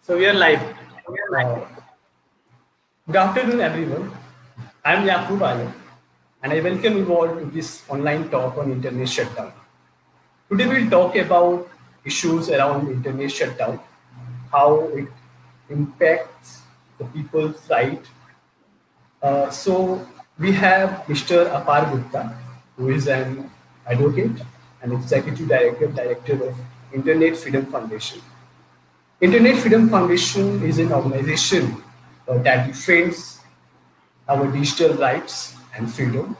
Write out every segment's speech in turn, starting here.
So we are live. Uh, Good afternoon, everyone. I am Yakub Ali, and I welcome you all to this online talk on internet shutdown. Today we'll talk about issues around internet shutdown, how it impacts the people's right. So we have Mr. Apar Gupta, who is an advocate and executive director of Internet Freedom Foundation. Internet Freedom Foundation is an organization that defends our digital rights and freedom.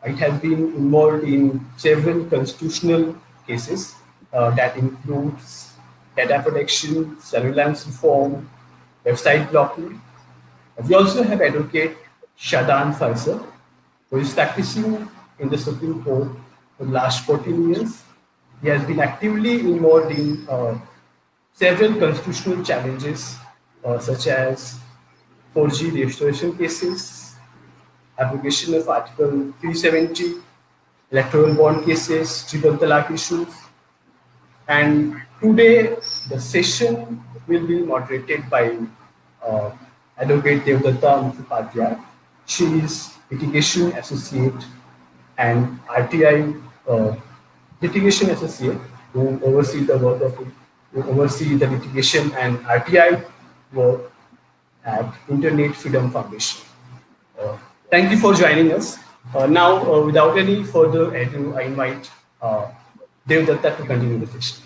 It has been involved in several constitutional cases that includes data protection, surveillance reform, website blocking. We also have advocate Shadan Farasat, who is practicing in the Supreme Court for the last 14 years. He has been actively involved in several constitutional challenges, such as 4G restoration cases, application of Article 370, electoral bond cases, triple talaq issues. And today, the session will be moderated by uh, Advocate Devdutta Mukhopadhyay. She is litigation associate and RTI litigation associate who oversee the work of who oversee the litigation and RTI work at Internet Freedom Foundation. Uh, Thank you for joining us. Now, without any further ado, I invite Devdatta to continue the session.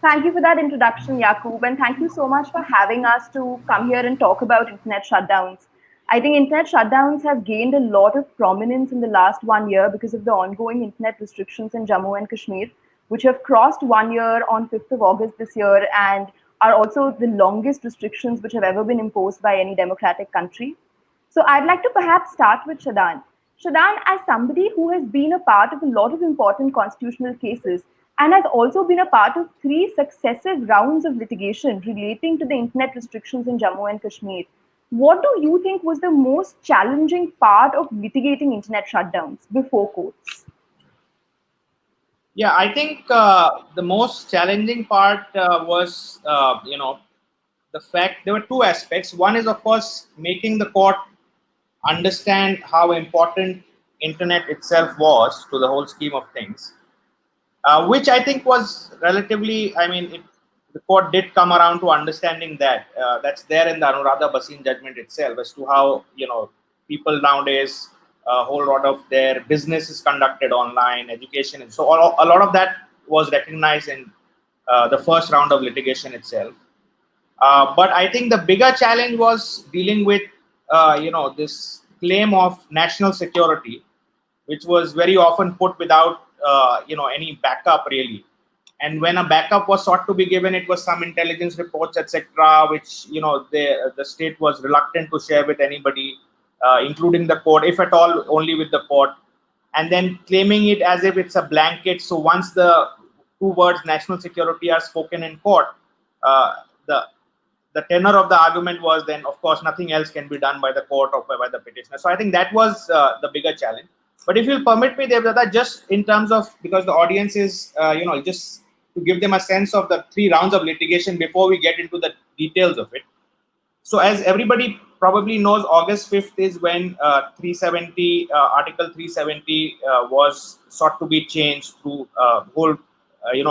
Thank you for that introduction, Yakub, and thank you so much for having us to come here and talk about internet shutdowns. I think internet shutdowns have gained a lot of prominence in the last 1 year because of the ongoing internet restrictions in Jammu and Kashmir, which have crossed 1 year on 5th of August this year and are also the longest restrictions which have ever been imposed by any democratic country. So I'd like to perhaps start with Shadan. Shadan, as somebody who has been a part of a lot of important constitutional cases and has also been a part of three successive rounds of litigation relating to the internet restrictions in Jammu and Kashmir, what do you think was the most challenging part of litigating internet shutdowns before courts? Yeah, I think the most challenging part was, the fact there were two aspects. One is, of course, making the court understand how important internet itself was to the whole scheme of things, which I think was relatively, the court did come around to understanding that. That's there in the Anuradha Bhasin judgment itself as to how, people nowadays, a whole lot of their business is conducted online, education. And so a lot of that was recognized in the first round of litigation itself. But I think the bigger challenge was dealing with, this claim of national security, which was very often put without, any backup really. And when a backup was sought to be given, it was some intelligence reports, etc., which the state was reluctant to share with anybody, including the court, if at all, only with the court, and then claiming it as if it's a blanket. So once the two words national security are spoken in court, the the tenor of the argument was then, of course, nothing else can be done by the court or by the petitioner. So I think that was the bigger challenge. But if you'll permit me, Devdutta, just in terms of, because the audience is, just to give them a sense of the three rounds of litigation before we get into the details of it. So as everybody probably knows, August 5th is when Article 370 was sought to be changed through a whole,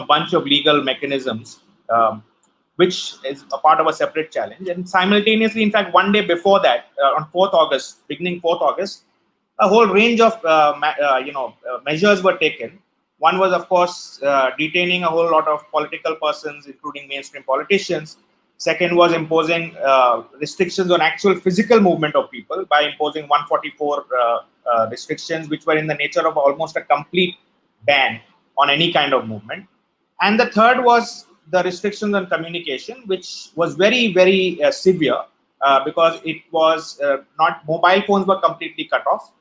bunch of legal mechanisms, which is a part of a separate challenge. And simultaneously, in fact, one day before that, on 4th August, beginning 4th August, a whole range of measures were taken. One was, of course, detaining a whole lot of political persons, including mainstream politicians. Second was imposing restrictions on actual physical movement of people by imposing 144 restrictions, which were in the nature of almost a complete ban on any kind of movement. And the third was the restrictions on communication, which was very, very severe because it was not, mobile phones were completely cut off.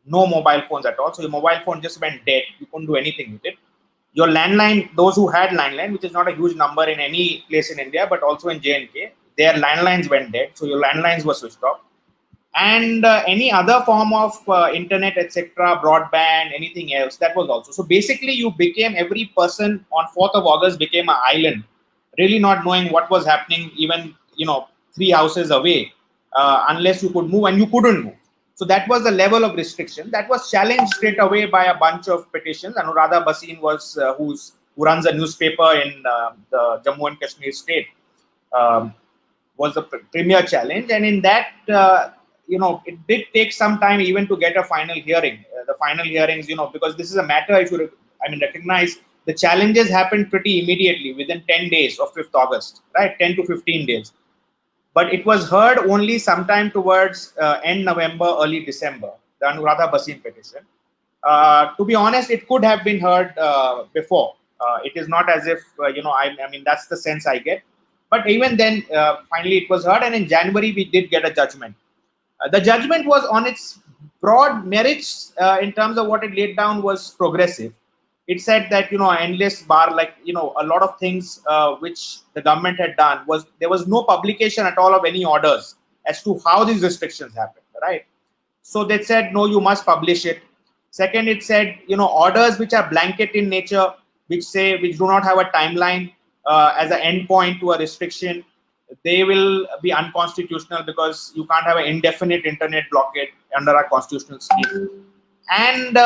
No mobile phones at all. So your mobile phone just went dead. You couldn't do anything with it. Your landline, those who had landline, which is not a huge number in any place in India, but also in J&K, their landlines went dead. So your landlines were switched off. And any other form of internet, etc., broadband, anything else, that was also. So basically, you became, every person on 4th of August became an island, really not knowing what was happening, even 3 houses away, unless you could move, and you couldn't move. So that was the level of restriction that was challenged straight away by a bunch of petitions. Anuradha Bhasin was who runs a newspaper in the Jammu and Kashmir state. Um, was the premier challenge, and in that, it did take some time even to get a final hearing. The final hearings, because this is a matter, if you recognize, the challenges happened pretty immediately within 10 days of 5th August, right? 10 to 15 days. But it was heard only sometime towards end November, early December, the Anuradha Bhasin petition. To be honest, it could have been heard before. It is not as if, that's the sense I get. But even then, finally it was heard, and in January we did get a judgment. The judgment was on its broad merits in terms of what it laid down was progressive. It said that endless bar, like a lot of things which the government had done, was there was no publication at all of any orders as to how these restrictions happened, right? So they said no, you must publish it. Second, it said orders which are blanket in nature, which do not have a timeline as an endpoint to a restriction, they will be unconstitutional because you can't have an indefinite internet blockade under our constitutional scheme. And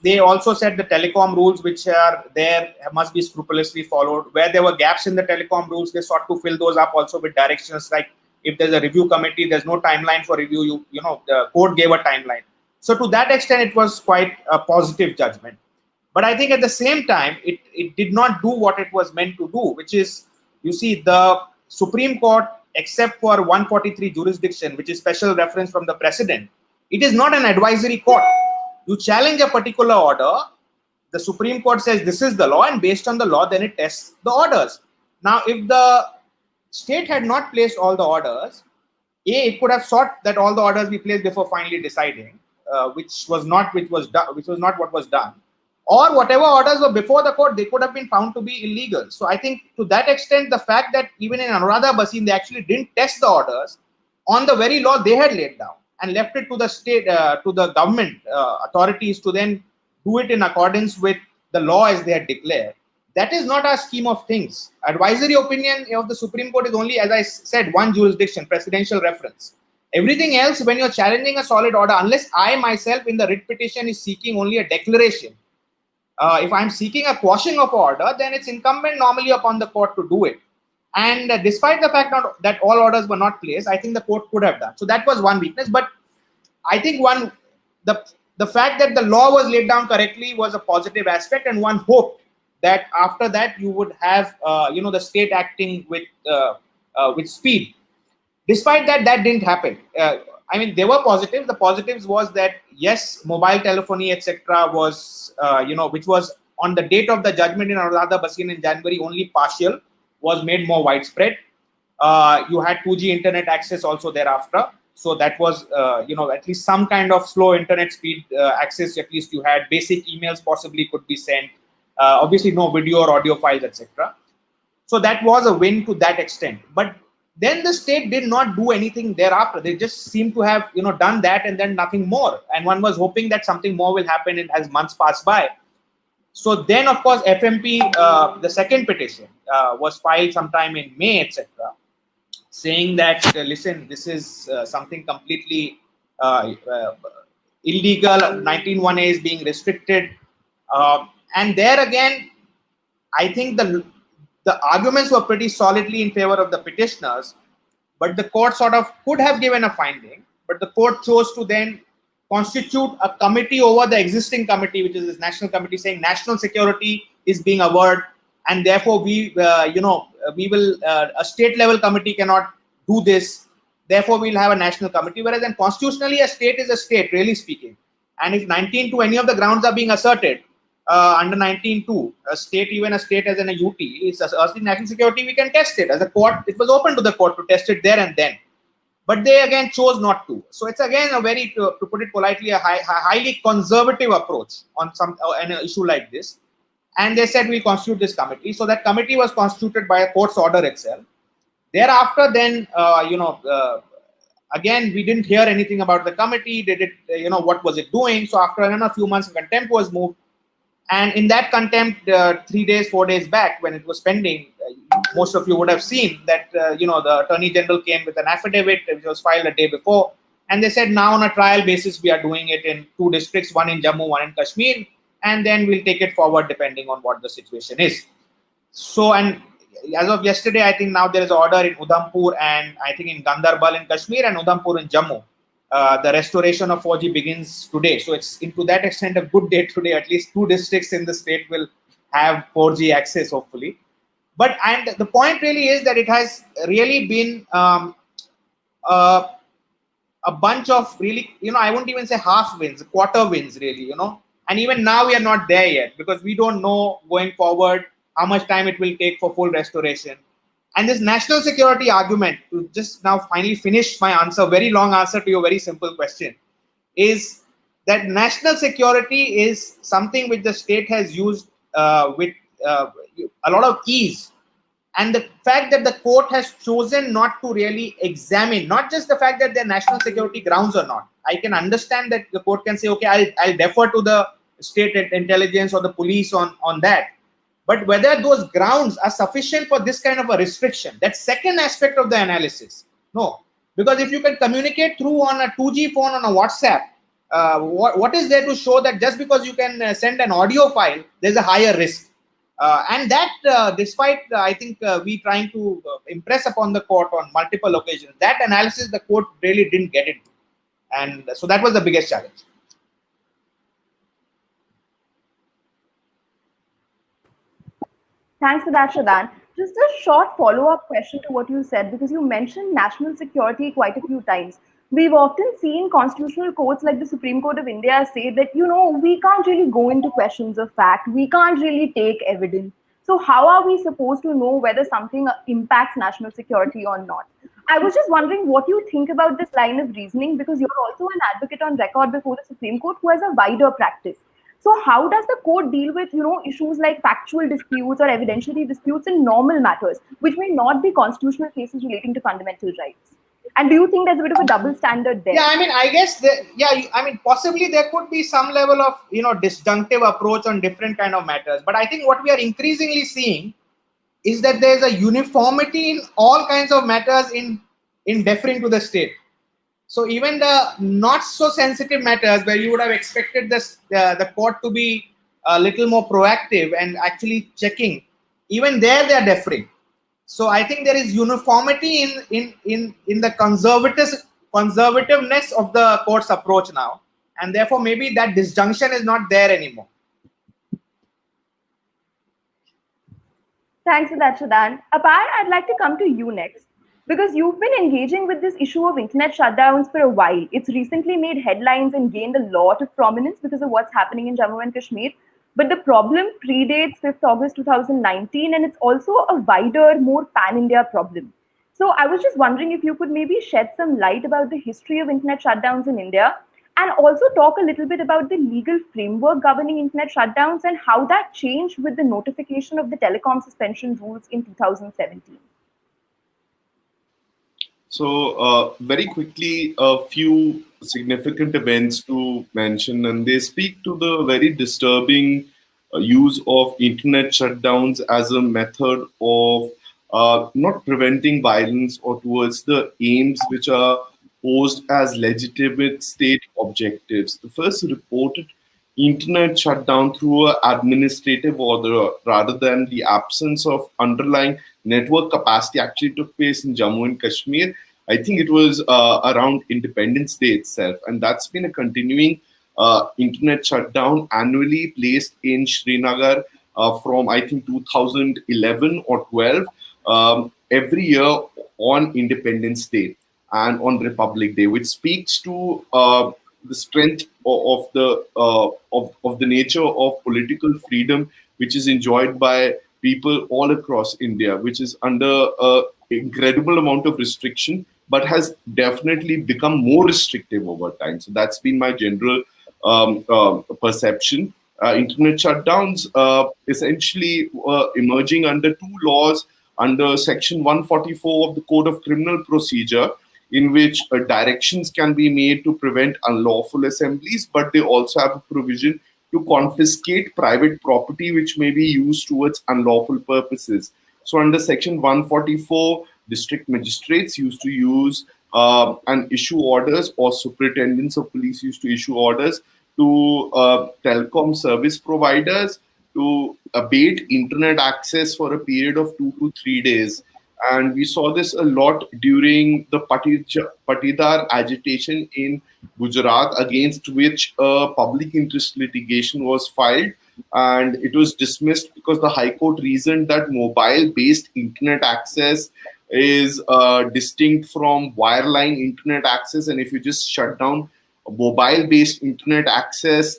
they also said the telecom rules which are there must be scrupulously followed. Where there were gaps in the telecom rules, they sought to fill those up also with directions like, if there's a review committee, there's no timeline for review, the court gave a timeline. So to that extent, it was quite a positive judgment. But I think at the same time, it did not do what it was meant to do, which is, you see, the Supreme Court, except for 143 jurisdiction, which is special reference from the precedent, it is not an advisory court. You challenge a particular order, the Supreme Court says this is the law, and based on the law, then it tests the orders. Now, if the state had not placed all the orders, it could have sought that all the orders be placed before finally deciding, which was not what was done. Or whatever orders were before the court, they could have been found to be illegal. So I think to that extent, the fact that even in Anuradha Bhasin, they actually didn't test the orders on the very law they had laid down and left it to the state, to the government authorities to then do it in accordance with the law as they had declared. That is not our scheme of things. Advisory opinion of the Supreme Court is only, as I said, one jurisdiction, presidential reference. Everything else, when you're challenging a solid order, unless I myself in the writ petition is seeking only a declaration, if I'm seeking a quashing of order, then it's incumbent normally upon the court to do it. And despite the fact that all orders were not placed, I think the court could have done. So that was one weakness. But I think the fact that the law was laid down correctly was a positive aspect, and one hoped that after that you would have the state acting with speed. Despite that, that didn't happen. There were positives. The positives was that yes, mobile telephony, etc., was which was on the date of the judgment in Anuradha Bhasin in January only partial, was made more widespread. You had 2G internet access also thereafter. So that was, at least some kind of slow internet speed access. At least you had basic emails possibly could be sent. Obviously, no video or audio files, etc. So that was a win to that extent. But then the state did not do anything thereafter. They just seemed to have, done that and then nothing more. And one was hoping that something more will happen as months pass by. So then, of course, FMP, the second petition was filed sometime in May, etc., saying that, listen, this is something completely illegal. 19(1)(a) is being restricted. And there again, I think the arguments were pretty solidly in favor of the petitioners, but the court sort of could have given a finding, but the court chose to then constitute a committee over the existing committee, which is this national committee, saying national security is being averred, and therefore we will a state level committee cannot do this. Therefore, we'll have a national committee. Whereas then constitutionally, a state is a state, really speaking. And if 19(2) any of the grounds are being asserted under 19(2), a state as in a UT, is asserting national security, we can test it. As a court, it was open to the court to test it there and then. But they again chose not to. So it's again a very, to put it politely, a highly conservative approach on an issue like this. And they said we'll constitute this committee. So that committee was constituted by a court's order itself. Thereafter, then again we didn't hear anything about the committee. Did it? What was it doing? So after a few months, contempt was moved. And in that contempt, 4 days back, when it was pending, most of you would have seen that the Attorney General came with an affidavit which was filed a day before, and they said now on a trial basis we are doing it in 2 districts, one in Jammu, one in Kashmir, and then we'll take it forward depending on what the situation is. So, and as of yesterday, I think now there is an order in Udhampur and I think in Gandarbal in Kashmir and Udhampur in Jammu. The restoration of 4G begins today. So it's to that extent a good day today. At least 2 districts in the state will have 4G access, hopefully. But and the point really is that it has really been a bunch of really, I wouldn't even say half wins, quarter wins really, and even now we are not there yet because we don't know going forward how much time it will take for full restoration. And this national security argument, to just now finally finish my answer, very long answer to your very simple question, is that national security is something which the state has used with a lot of ease. And the fact that the court has chosen not to really examine, not just the fact that they're national security grounds or not. I can understand that the court can say, okay, I'll defer to the state intelligence or the police on that. But whether those grounds are sufficient for this kind of a restriction, that second aspect of the analysis. No, because if you can communicate through on a 2G phone on a WhatsApp, what is there to show that just because you can send an audio file, there's a higher risk? And that, despite, I think, we trying to impress upon the court on multiple occasions, that analysis the court really didn't get into. And so that was the biggest challenge. Thanks for that, Shadan. Just a short follow-up question to what you said, because you mentioned national security quite a few times. We've often seen constitutional courts like the Supreme Court of India say that, we can't really go into questions of fact. We can't really take evidence. So how are we supposed to know whether something impacts national security or not? I was just wondering what you think about this line of reasoning, because you're also an advocate on record before the Supreme Court who has a wider practice. So how does the court deal with, issues like factual disputes or evidentiary disputes in normal matters, which may not be constitutional cases relating to fundamental rights? And do you think there's a bit of a double standard there? Yeah, I mean, I guess possibly there could be some level of, disjunctive approach on different kind of matters. But I think what we are increasingly seeing is that there's a uniformity in all kinds of matters in deferring to the state. So even the not so sensitive matters where you would have expected the court to be a little more proactive and actually checking, even there they are deferring. So I think there is uniformity in the conservativeness of the court's approach now, and therefore maybe that disjunction is not there anymore. Thanks for that, Shadan. Apar, I'd like to come to you next, because you've been engaging with this issue of internet shutdowns for a while. It's recently made headlines and gained a lot of prominence because of what's happening in Jammu and Kashmir. But the problem predates 5th August 2019, and it's also a wider, more pan-India problem. So I was just wondering if you could maybe shed some light about the history of internet shutdowns in India, and also talk a little bit about the legal framework governing internet shutdowns and how that changed with the notification of the telecom suspension rules in 2017. So very quickly, a few significant events to mention, and they speak to the very disturbing use of internet shutdowns as a method of not preventing violence or towards the aims which are posed as legitimate state objectives. The first reported internet shutdown through an administrative order rather than the absence of underlying network capacity actually took place in Jammu and Kashmir. I think it was around Independence Day itself, and that's been a continuing internet shutdown annually placed in Srinagar from I think 2011 or 12 every year on Independence Day and on Republic Day, which speaks to the strength of the nature of political freedom which is enjoyed by people all across India, which is under an incredible amount of restriction, but has definitely become more restrictive over time. So that's been my general perception. Internet shutdowns essentially emerging under 2 laws under Section 144 of the Code of Criminal Procedure, in which directions can be made to prevent unlawful assemblies, but they also have a provision to confiscate private property which may be used towards unlawful purposes. So under section 144, district magistrates used to use and issue orders, or superintendents of police used to issue orders to telecom service providers to abate internet access for a period of 2 to 3 days. And we saw this a lot during the Patidar agitation in Gujarat, against which a public interest litigation was filed, and it was dismissed because the High Court reasoned that mobile-based internet access is distinct from wireline internet access, and if you just shut down mobile-based internet access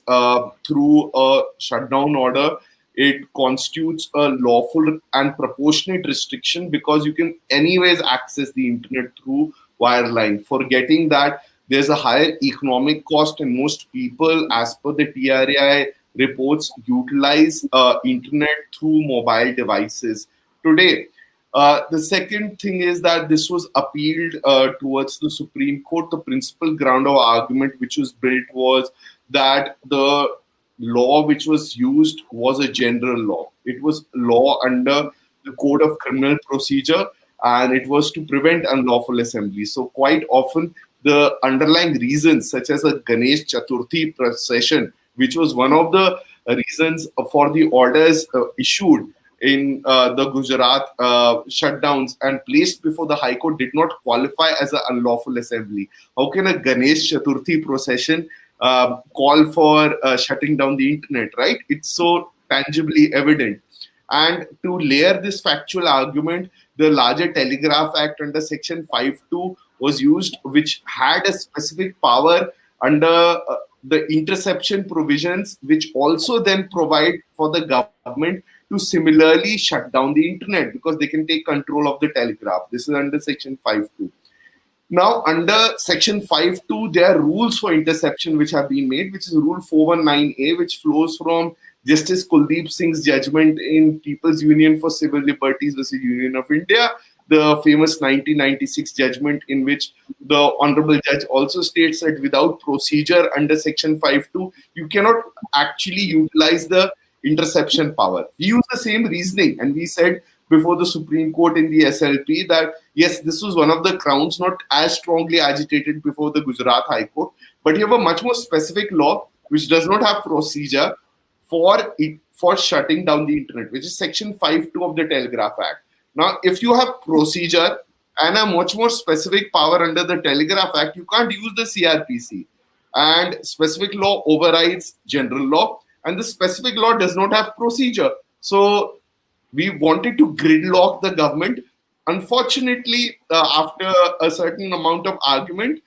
through a shutdown order, it constitutes a lawful and proportionate restriction, because you can anyways access the internet through wireline, forgetting that there's a higher economic cost, and most people, as per the TRAI reports, utilize internet through mobile devices today. The second thing is that this was appealed towards the Supreme Court. The principal ground of argument which was built was that the law which was used was a general law. It was law under the Code of Criminal Procedure, and it was to prevent unlawful assembly. So quite often the underlying reasons, such as a Ganesh Chaturthi procession, which was one of the reasons for the orders issued in the Gujarat shutdowns and placed before the High Court, did not qualify as an unlawful assembly. How can a Ganesh Chaturthi procession call for shutting down the internet, right? It's so tangibly evident. And to layer this factual argument, the larger Telegraph Act under Section 5.2 was used, which had a specific power under the interception provisions, which also then provide for the government to similarly shut down the internet, because they can take control of the telegraph. This is under Section 5.2. Now, under Section 5.2, there are rules for interception which have been made, which is Rule 419A, which flows from Justice Kuldeep Singh's judgment in People's Union for Civil Liberties versus Union of India, the famous 1996 judgment, in which the Honorable Judge also states that without procedure under Section 5.2, you cannot actually utilize the interception power. We use the same reasoning, and we said before the Supreme Court in the SLP that yes, this was one of the grounds not as strongly agitated before the Gujarat High Court, but you have a much more specific law which does not have procedure for shutting down the internet, which is Section 5.2 of the Telegraph Act. Now, if you have procedure and a much more specific power under the Telegraph Act, you can't use the CRPC. And specific law overrides general law, and the specific law does not have procedure. So we wanted to gridlock the government. Unfortunately, after a certain amount of argument,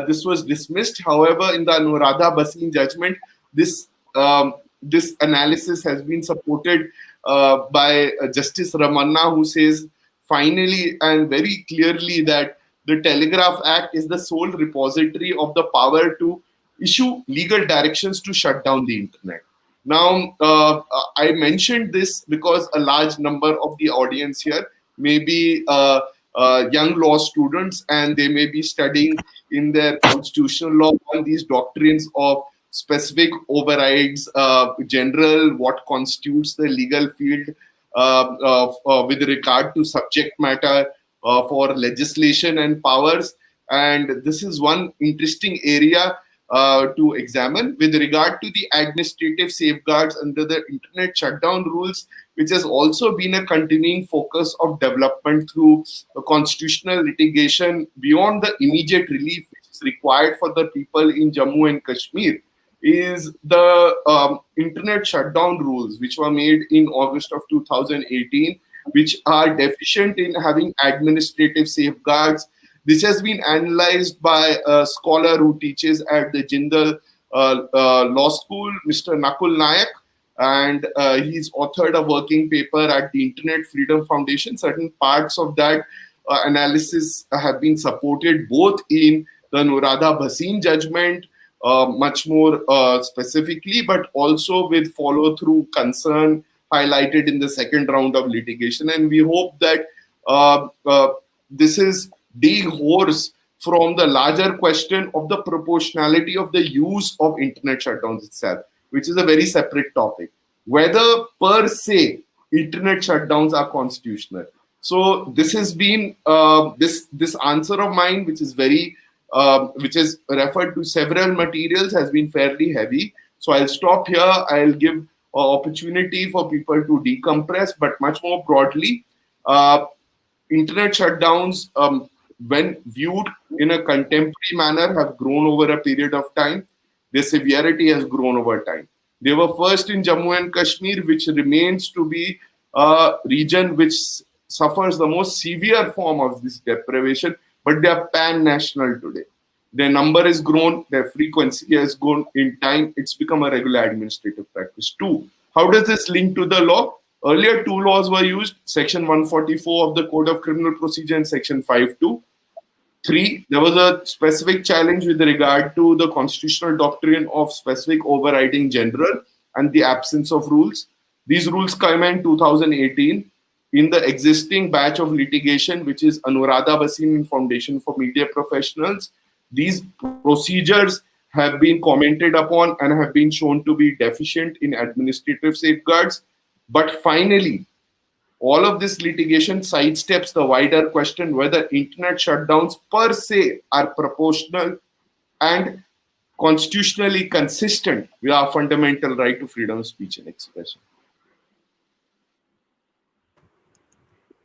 this was dismissed. However, in the Anuradha Bhasin judgment, this analysis has been supported by Justice Ramanna, who says finally and very clearly that the Telegraph Act is the sole repository of the power to issue legal directions to shut down the internet. Now, I mentioned this because a large number of the audience here may be young law students, and they may be studying in their constitutional law on these doctrines of specific overrides, general, what constitutes the legal field with regard to subject matter for legislation and powers. And this is one interesting area to examine with regard to the administrative safeguards under the internet shutdown rules, which has also been a continuing focus of development through constitutional litigation beyond the immediate relief which is required for the people in Jammu and Kashmir, is the internet shutdown rules, which were made in August of 2018, which are deficient in having administrative safeguards. This has been analyzed by a scholar who teaches at the Jindal Law School, Mr. Nakul Nayak, and he's authored a working paper at the Internet Freedom Foundation. Certain parts of that analysis have been supported both in the Anuradha Bhasin judgment, much more specifically, but also with follow-through concern highlighted in the second round of litigation. And we hope that this is dehorse from the larger question of the proportionality of the use of internet shutdowns itself, which is a very separate topic. Whether per se internet shutdowns are constitutional. So this has been this answer of mine, which is which is referred to several materials, has been fairly heavy. So I'll stop here. I'll give opportunity for people to decompress, but much more broadly, internet shutdowns, when viewed in a contemporary manner, have grown over a period of time. Their severity has grown over time. They were first in Jammu and Kashmir, which remains to be a region which suffers the most severe form of this deprivation, but they are pan-national today. Their number has grown, their frequency has grown in time. It's become a regular administrative practice. Two, how does this link to the law? Earlier, two laws were used, Section 144 of the Code of Criminal Procedure and Section 52. Three, there was a specific challenge with regard to the constitutional doctrine of specific overriding general and the absence of rules. These rules came in 2018 in the existing batch of litigation, which is Anuradha Bhasin Foundation for Media Professionals. These procedures have been commented upon and have been shown to be deficient in administrative safeguards. But finally, all of this litigation sidesteps the wider question whether internet shutdowns per se are proportional and constitutionally consistent with our fundamental right to freedom of speech and expression.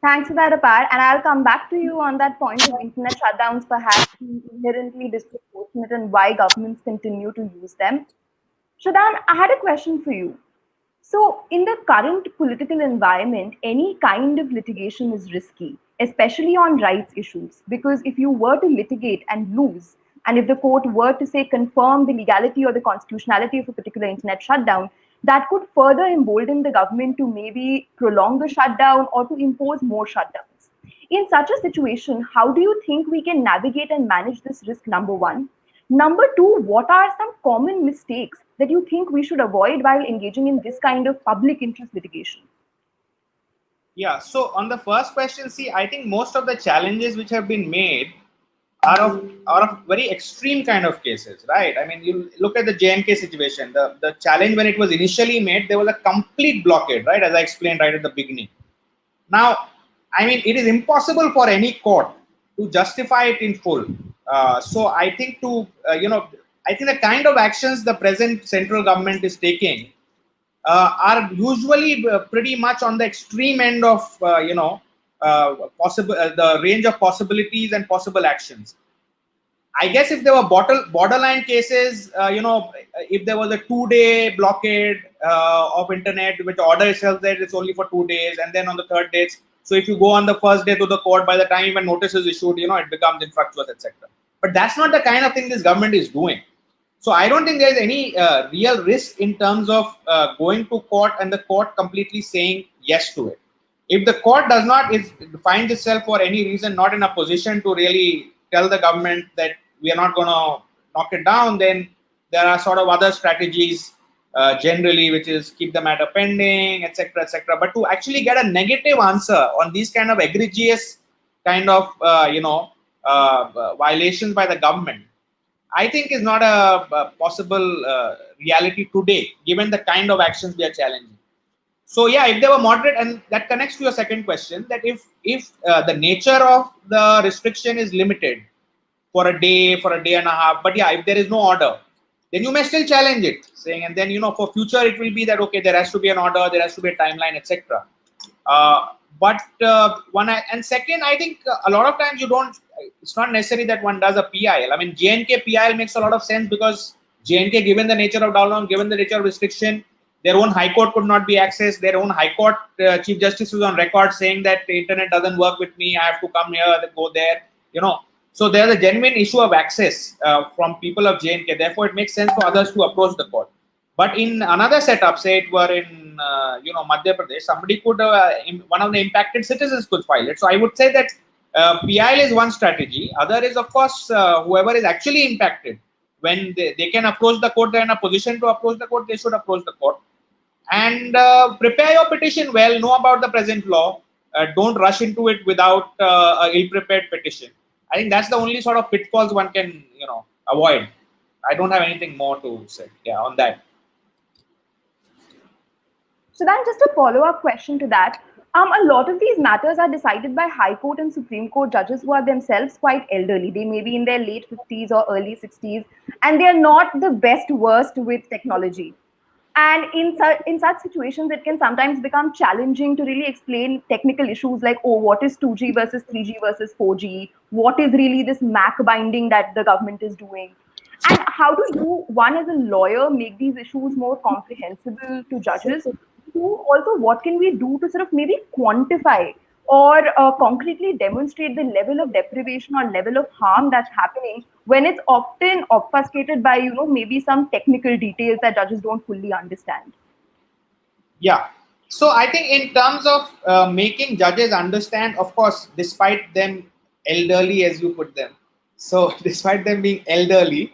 Thanks for that, Apar. And I'll come back to you on that point of internet shutdowns perhaps being inherently disproportionate and why governments continue to use them. Shadan, I had a question for you. So, in the current political environment, any kind of litigation is risky, especially on rights issues, because if you were to litigate and lose, and if the court were to say confirm the legality or the constitutionality of a particular internet shutdown, that could further embolden the government to maybe prolong the shutdown or to impose more shutdowns. In such a situation, how do you think we can navigate and manage this risk, number one? Number two, what are some common mistakes that you think we should avoid while engaging in this kind of public interest litigation? Yeah, so on the first question, see, I think most of the challenges which have been made are of very extreme kind of cases, right? I mean, you look at the JNK situation, the challenge when it was initially made, there was a complete blockade, right? As I explained right at the beginning. Now, I mean, it is impossible for any court to justify it in full. So I think I think the kind of actions the present central government is taking are usually pretty much on the extreme end of possible the range of possibilities and possible actions. I guess if there were borderline cases, if there was a 2-day blockade of internet, which order itself that it's only for 2 days, and then on the third day, so if you go on the first day to the court, by the time even notice is issued, it becomes infructuous, etc. But that's not the kind of thing this government is doing. So I don't think there's any real risk in terms of going to court and the court completely saying yes to it. If the court does not find itself for any reason not in a position to really tell the government that we are not going to knock it down, then there are sort of other strategies generally, which is keep the matter pending, etc., etc. But to actually get a negative answer on these kind of egregious kind of violations by the government, I think is not a possible reality today, given the kind of actions we are challenging. So yeah, if they were moderate, and that connects to your second question, that if the nature of the restriction is limited for a day and a half, but yeah, if there is no order, then you may still challenge it, saying, and then for future it will be that okay, there has to be an order, there has to be a timeline, etc. And second, I think a lot of times it's not necessary that one does a PIL. I mean, JNK PIL makes a lot of sense because JNK, given the nature of download, given the nature of restriction, their own high court could not be accessed. Their own high court chief justice was on record saying that the internet doesn't work with me. I have to come here, go there, So there's a genuine issue of access from people of JNK. Therefore, it makes sense for others to approach the court. But in another setup, say it were in Madhya Pradesh, somebody could one of the impacted citizens could file it. So I would say that PIL is one strategy. Other is, of course, whoever is actually impacted, when they can approach the court, they're in a position to approach the court, they should approach the court. And prepare your petition well, know about the present law, don't rush into it without a ill-prepared petition. I think that's the only sort of pitfalls one can, avoid. I don't have anything more to say on that. So then just a follow-up question to that. A lot of these matters are decided by High Court and Supreme Court judges who are themselves quite elderly. They may be in their late 50s or early 60s, and they are not the best versed with technology. And in such situations, it can sometimes become challenging to really explain technical issues like, oh, what is 2G versus 3G versus 4G? What is really this MAC binding that the government is doing? And how do you, one as a lawyer, make these issues more comprehensible to judges? Two, also, what can we do to sort of maybe quantify or concretely demonstrate the level of deprivation or level of harm that's happening when it's often obfuscated by, maybe some technical details that judges don't fully understand? Yeah. So I think in terms of making judges understand, of course, despite them elderly as you put them, so despite them being elderly,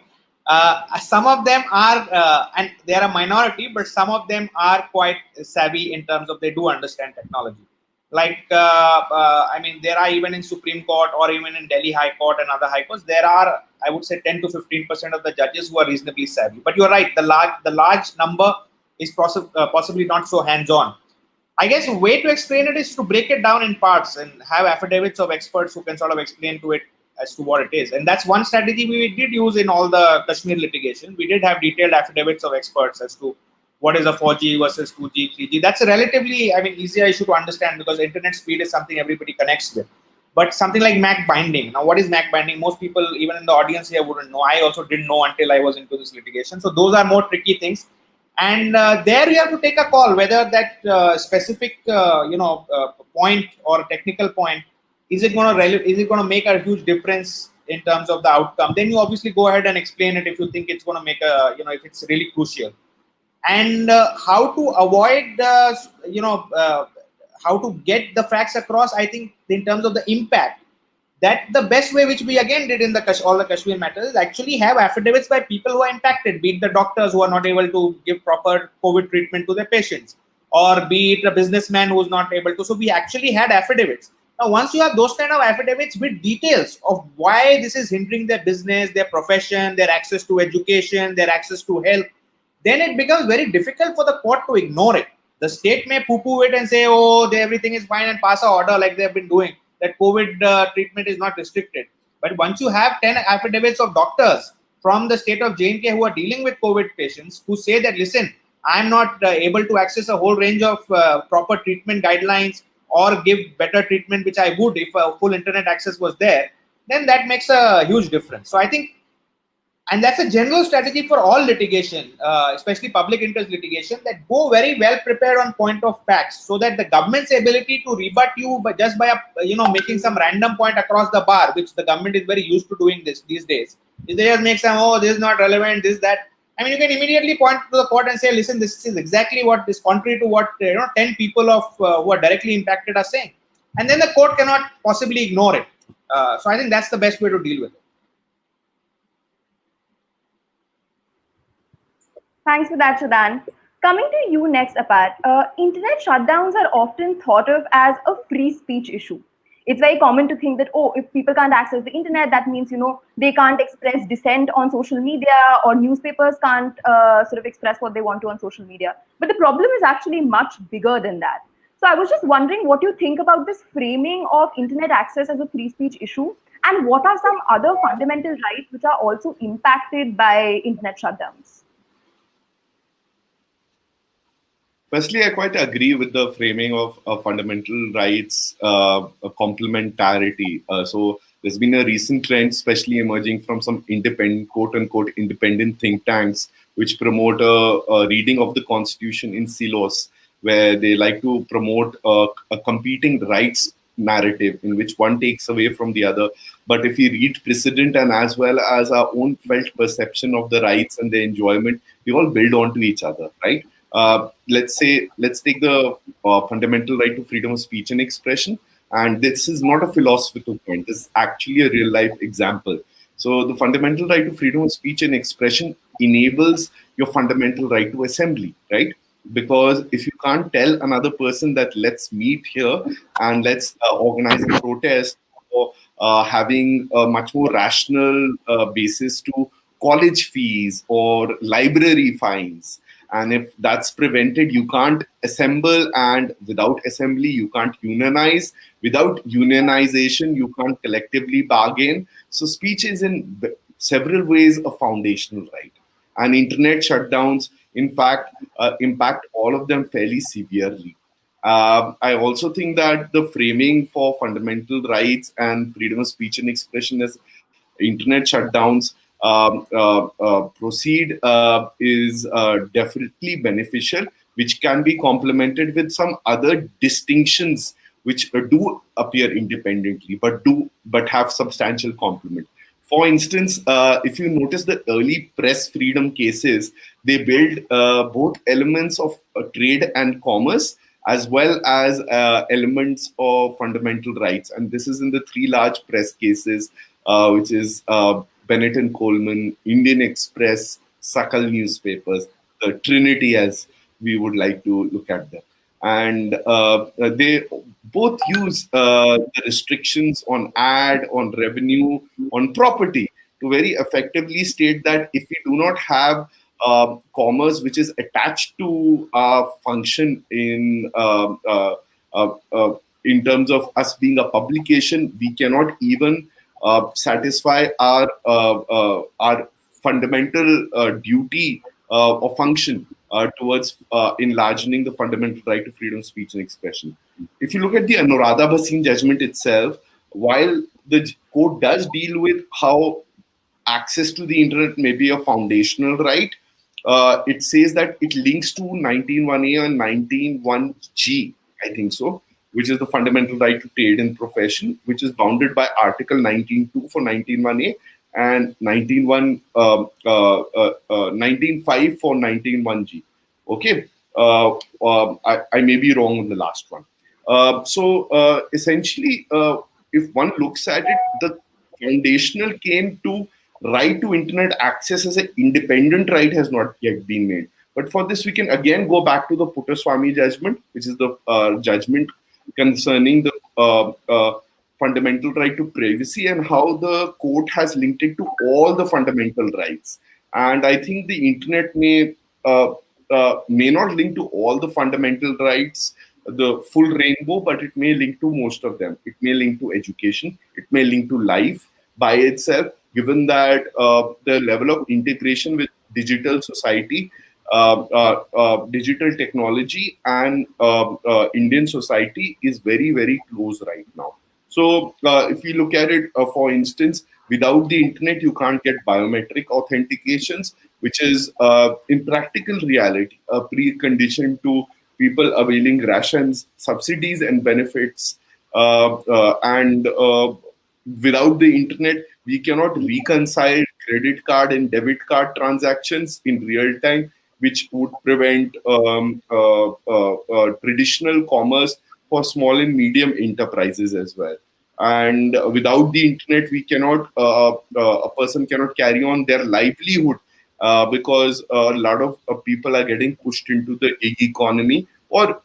some of them are, and they are a minority, but some of them are quite savvy in terms of they do understand technology. Like, I mean, there are even in Supreme Court or even in Delhi High Court and other high courts, there are, I would say, 10 to 15% of the judges who are reasonably savvy. But you're right, the large number is possibly not so hands-on. I guess a way to explain it is to break it down in parts and have affidavits of experts who can sort of explain to it as to what it is. And that's one strategy we did use in all the Kashmir litigation. We did have detailed affidavits of experts as to what is a 4G versus 2G, 3G. That's a relatively, I mean, easier issue to understand because internet speed is something everybody connects with. But something like MAC binding. Now, what is MAC binding? Most people, even in the audience here, wouldn't know. I also didn't know until I was into this litigation. So those are more tricky things. And there you have to take a call whether that specific point or technical point is it going to make a huge difference in terms of the outcome. Then you obviously go ahead and explain it if you think it's going to make a if it's really crucial. And how to avoid how to get the facts across. I think in terms of the impact, that the best way, which we again did in all the Kashmir matters, is actually have affidavits by people who are impacted, be it the doctors who are not able to give proper COVID treatment to their patients, or be it a businessman who's not able to. So we actually had affidavits. Now, once you have those kind of affidavits with details of why this is hindering their business, their profession, their access to education, their access to health, then it becomes very difficult for the court to ignore it. The state may poo-poo it and say, oh, everything is fine, and pass an order like they've been doing, that COVID treatment is not restricted. But once you have 10 affidavits of doctors from the state of J&K who are dealing with COVID patients who say that, listen, I'm not able to access a whole range of proper treatment guidelines or give better treatment, which I would if full internet access was there, then that makes a huge difference. So I think, and that's a general strategy for all litigation, especially public interest litigation, that go very well prepared on point of facts, so that the government's ability to rebut you by just by making some random point across the bar, which the government is very used to doing these days, is they just make some, oh, this is not relevant, this, that. I mean, you can immediately point to the court and say, listen, this is exactly what is contrary to what 10 people of who are directly impacted are saying, and then the court cannot possibly ignore it. So I think that's the best way to deal with it. Thanks for that, Shadan. Coming to you next, Apar. Internet shutdowns are often thought of as a free speech issue. It's very common to think that, oh, if people can't access the internet, that means, they can't express dissent on social media, or newspapers can't sort of express what they want to on social media. But the problem is actually much bigger than that. So I was just wondering what you think about this framing of internet access as a free speech issue, and what are some other fundamental rights which are also impacted by internet shutdowns? Firstly, I quite agree with the framing of fundamental rights complementarity. So there's been a recent trend, especially emerging from some independent, quote unquote, independent think tanks, which promote a reading of the Constitution in silos, where they like to promote a competing rights narrative in which one takes away from the other. But if we read precedent and as well as our own felt perception of the rights and the enjoyment, we all build onto each other, right? Let's take the fundamental right to freedom of speech and expression. And this is not a philosophical point. This is actually a real life example. So the fundamental right to freedom of speech and expression enables your fundamental right to assembly, right? Because if you can't tell another person that let's meet here and let's organize a protest, or having a much more rational basis to college fees or library fines, And if that's prevented, you can't assemble, and without assembly, you can't unionize. Without unionization, you can't collectively bargain. So speech is in several ways a foundational right. And internet shutdowns, in fact, impact all of them fairly severely. I also think that the framing for fundamental rights and freedom of speech and expression as internet shutdowns proceed is definitely beneficial, which can be complemented with some other distinctions which do appear independently, but have substantial complement. For instance, if you notice the early press freedom cases, they build both elements of trade and commerce as well as elements of fundamental rights. And this is in the three large press cases, which is Bennett and Coleman, Indian Express, Sakal newspapers, the Trinity as we would like to look at them. And they both use the restrictions on ad, on revenue, on property to very effectively state that if we do not have commerce which is attached to our function in terms of us being a publication, we cannot even satisfy our fundamental duty or function towards enlarging the fundamental right to freedom of speech and expression. If you look at the Anuradha Bhasin judgment itself, while the court does deal with how access to the internet may be a foundational right, it says that it links to 19(1)(a) and 19(1)(g), I think so, which is the fundamental right to trade and profession, which is bounded by Article 19(2) for 19(1)(a) and 19(5) for 19(1)(g). Okay, I may be wrong on the last one. Essentially, if one looks at it, the foundational came to right to internet access as an independent right has not yet been made. But for this, we can again go back to the Puttaswamy judgment, which is the judgment concerning the fundamental right to privacy and how the court has linked it to all the fundamental rights. And I think the internet may not link to all the fundamental rights, the full rainbow, but it may link to most of them. It may link to education. It may link to life by itself, given that the level of integration with digital society, digital technology, and Indian society is very, very close right now. So if you look at it, for instance, without the internet, you can't get biometric authentications, which is in practical reality a precondition to people availing rations, subsidies, and benefits. And without the internet, we cannot reconcile credit card and debit card transactions in real time, which would prevent traditional commerce for small and medium enterprises as well. And without the internet, we cannot, a person cannot carry on their livelihood because a lot of people are getting pushed into the gig economy, or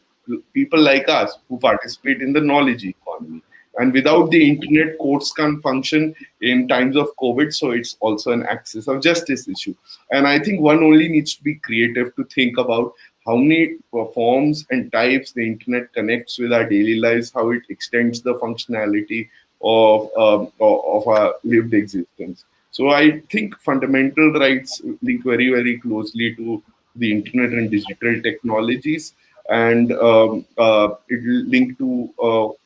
people like us who participate in the knowledge economy. And without the internet, courts can't function in times of COVID. So it's also an access of justice issue. And I think one only needs to be creative to think about how many forms and types the internet connects with our daily lives, how it extends the functionality of our lived existence. So I think fundamental rights link very, very closely to the internet and digital technologies, and it will link to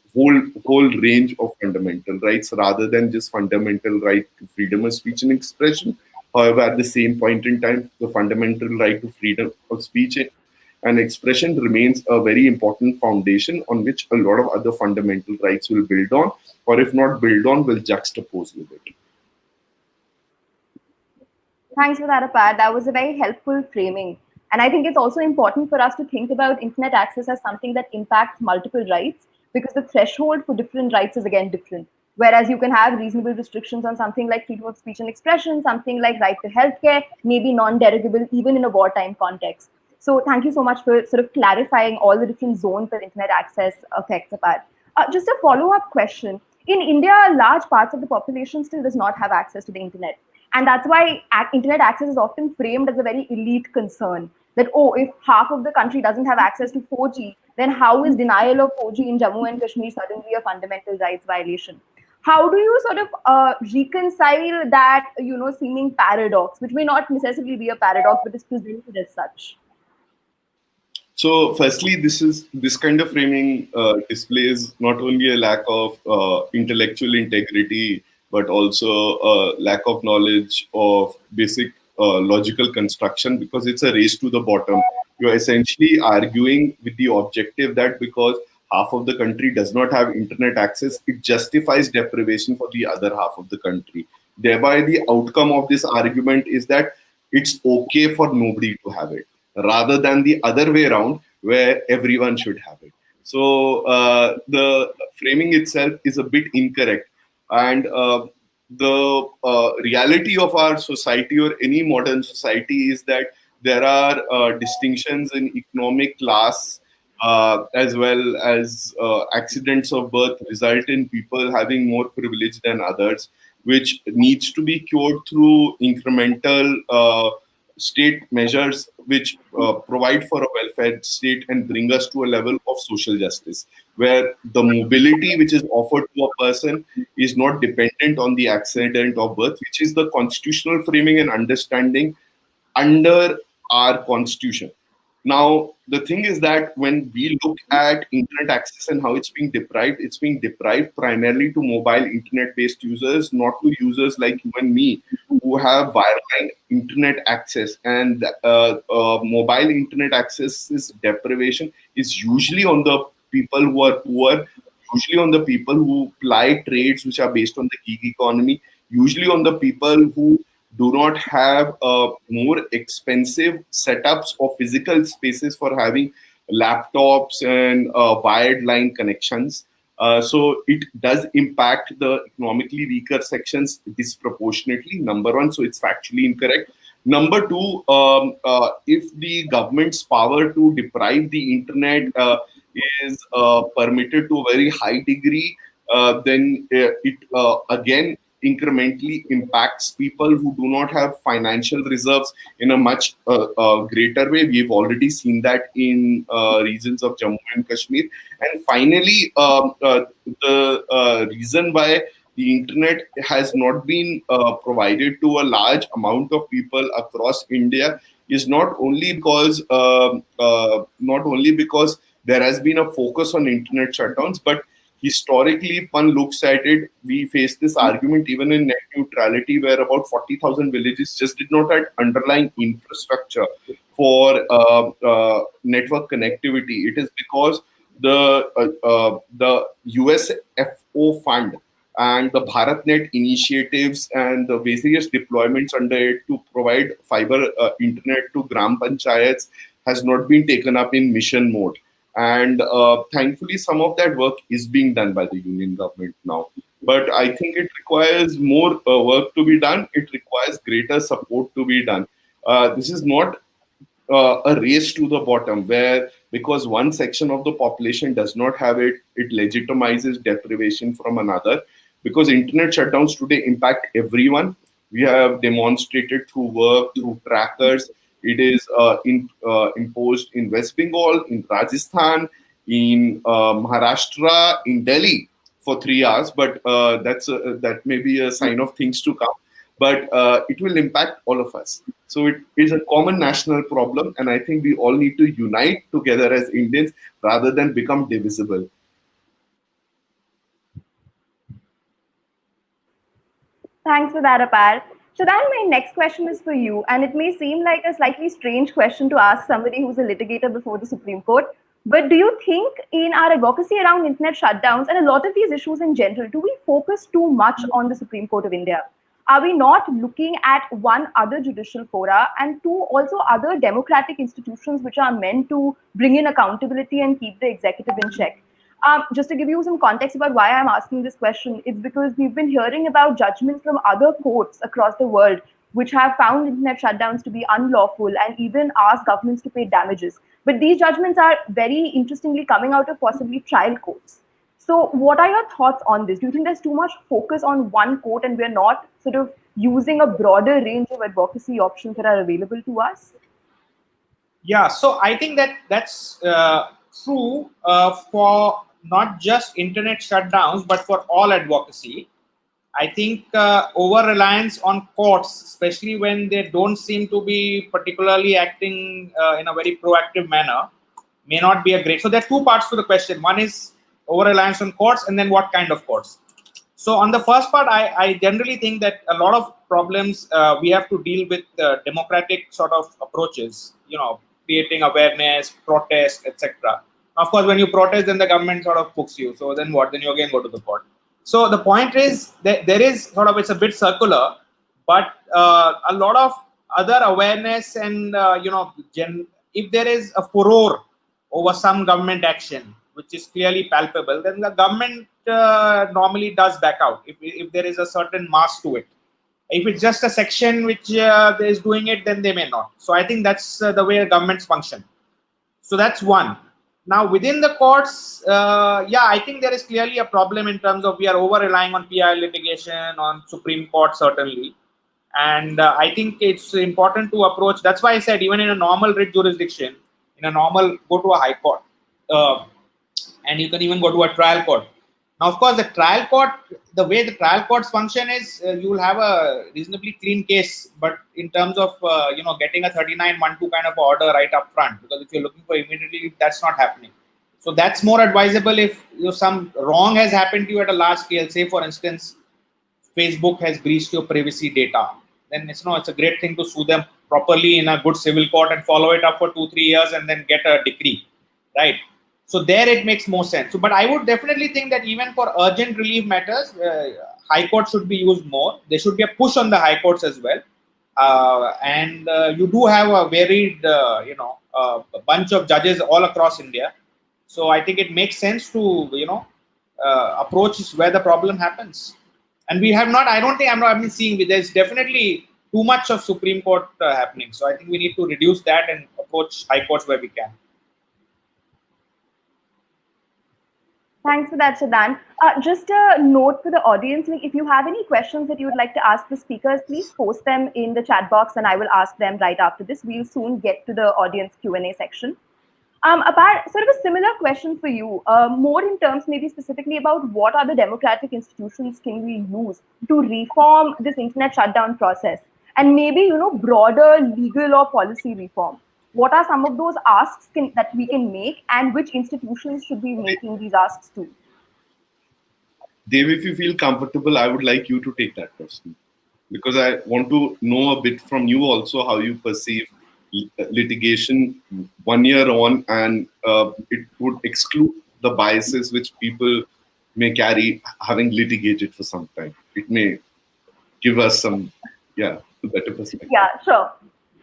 whole range of fundamental rights rather than just fundamental right to freedom of speech and expression. However, at the same point in time, the fundamental right to freedom of speech and expression remains a very important foundation on which a lot of other fundamental rights will build on, or if not build on, will juxtapose with it. Thanks for that, Apar. That was a very helpful framing. And I think it's also important for us to think about internet access as something that impacts multiple rights, because the threshold for different rights is again different. Whereas you can have reasonable restrictions on something like freedom of speech and expression, something like right to healthcare, maybe non-derogable even in a wartime context. So thank you so much for sort of clarifying all the different zones that internet access affects, Apar. Just a follow-up question. In India, large parts of the population still does not have access to the internet. And that's why internet access is often framed as a very elite concern. That, oh, if half of the country doesn't have access to 4G, then how is denial of 4G in Jammu and Kashmir suddenly a fundamental rights violation? How do you sort of reconcile that, seeming paradox, which may not necessarily be a paradox, but is presented as such? So, firstly, this kind of framing displays not only a lack of intellectual integrity, but also a lack of knowledge of basic logical construction, because it's a race to the bottom. You're essentially arguing with the objective that because half of the country does not have internet access, it justifies deprivation for the other half of the country. Thereby, the outcome of this argument is that it's okay for nobody to have it, rather than the other way around where everyone should have it. So the framing itself is a bit incorrect. And the reality of our society or any modern society is that there are distinctions in economic class, as well as accidents of birth result in people having more privilege than others, which needs to be cured through incremental state measures which provide for a welfare state and bring us to a level of social justice, where the mobility which is offered to a person is not dependent on the accident of birth, which is the constitutional framing and understanding under our constitution. Now, the thing is that when we look at internet access and how it's being deprived primarily to mobile internet based users, not to users like you and me who have wireline internet access. And mobile internet access is deprivation is usually on the people who are poor, usually on the people who ply trades which are based on the gig economy, usually on the people who do not have more expensive setups or physical spaces for having laptops and wired line connections. So it does impact the economically weaker sections disproportionately, number one. So it's factually incorrect. Number two, if the government's power to deprive the internet is permitted to a very high degree, then it again incrementally impacts people who do not have financial reserves in a much greater way. We've already seen that in regions of Jammu and Kashmir. And finally, the reason why the internet has not been provided to a large amount of people across India is not only because there has been a focus on internet shutdowns, but historically, if one looks at it, we face this argument even in net neutrality, where about 40,000 villages just did not have underlying infrastructure for network connectivity. It is because the USFO fund and the BharatNet initiatives and the various deployments under it to provide fiber internet to Gram Panchayats has not been taken up in mission mode. And thankfully, some of that work is being done by the union government now. But I think it requires more work to be done. It requires greater support to be done. This is not a race to the bottom where because one section of the population does not have it, it legitimizes deprivation from another. Because internet shutdowns today impact everyone. We have demonstrated through work, through trackers. It is imposed in West Bengal, in Rajasthan, in Maharashtra, in Delhi for 3 hours. But that may be a sign of things to come. But it will impact all of us. So it is a common national problem, and I think we all need to unite together as Indians rather than become divisible. Thanks for that, Apar. Shadan, my next question is for you, and it may seem like a slightly strange question to ask somebody who's a litigator before the Supreme Court. But do you think in our advocacy around internet shutdowns and a lot of these issues in general, do we focus too much on the Supreme Court of India? Are we not looking at one, other judicial fora, and two, also other democratic institutions which are meant to bring in accountability and keep the executive in check? Just to give you some context about why I'm asking this question, it's because we've been hearing about judgments from other courts across the world which have found internet shutdowns to be unlawful and even asked governments to pay damages. But these judgments are very interestingly coming out of possibly trial courts. So, what are your thoughts on this? Do you think there's too much focus on one court and we're not sort of using a broader range of advocacy options that are available to us? Yeah, so I think that's true for not just internet shutdowns, but for all advocacy. I think over reliance on courts, especially when they don't seem to be particularly acting in a very proactive manner, may not be a great. So there are two parts to the question. One is over reliance on courts, and then what kind of courts. So on the first part, I generally think that a lot of problems we have to deal with democratic sort of approaches. Creating awareness, protest, etc. Of course, when you protest, then the government sort of hooks you. So then what? Then you again go to the court. So the point is that there is sort of, it's a bit circular, but a lot of other awareness and if there is a furor over some government action which is clearly palpable, then the government normally does back out if there is a certain mass to it. If it's just a section which is doing it, then they may not. So I think that's the way governments function. So that's one. Now within the courts, I think there is clearly a problem in terms of we are over relying on PI litigation, on Supreme Court certainly, and I think it's important to approach. That's why I said even in a normal writ jurisdiction, in a normal go to a high court, and you can even go to a trial court. Now, of course, the trial court, the way the trial courts function is you will have a reasonably clean case, but in terms of getting a 39-12 kind of order right up front, because if you're looking for immediately, that's not happening. So that's more advisable if some wrong has happened to you at a large scale. Say, for instance, Facebook has breached your privacy data, then it's a great thing to sue them properly in a good civil court and follow it up for 2-3 years and then get a decree, right? So there it makes more sense. So, but I would definitely think that even for urgent relief matters, high court should be used more. There should be a push on the high courts as well. And you do have a varied, a bunch of judges all across India. So I think it makes sense to, approach where the problem happens. And we have not, I don't think I've been seeing, there's definitely too much of Supreme Court happening. So I think we need to reduce that and approach high courts where we can. Thanks for that, Shadan. Just a note for the audience, if you have any questions that you would like to ask the speakers, please post them in the chat box and I will ask them right after this. We'll soon get to the audience Q&A section. Apart, sort of a similar question for you, more in terms maybe specifically about what other democratic institutions can we use to reform this internet shutdown process and maybe, broader legal or policy reform. What are some of those asks that we can make and which institutions should be making these asks to? Dev, if you feel comfortable, I would like you to take that question because I want to know a bit from you also how you perceive litigation 1 year on, and it would exclude the biases which people may carry having litigated for some time. It may give us some, better perspective. Yeah, sure.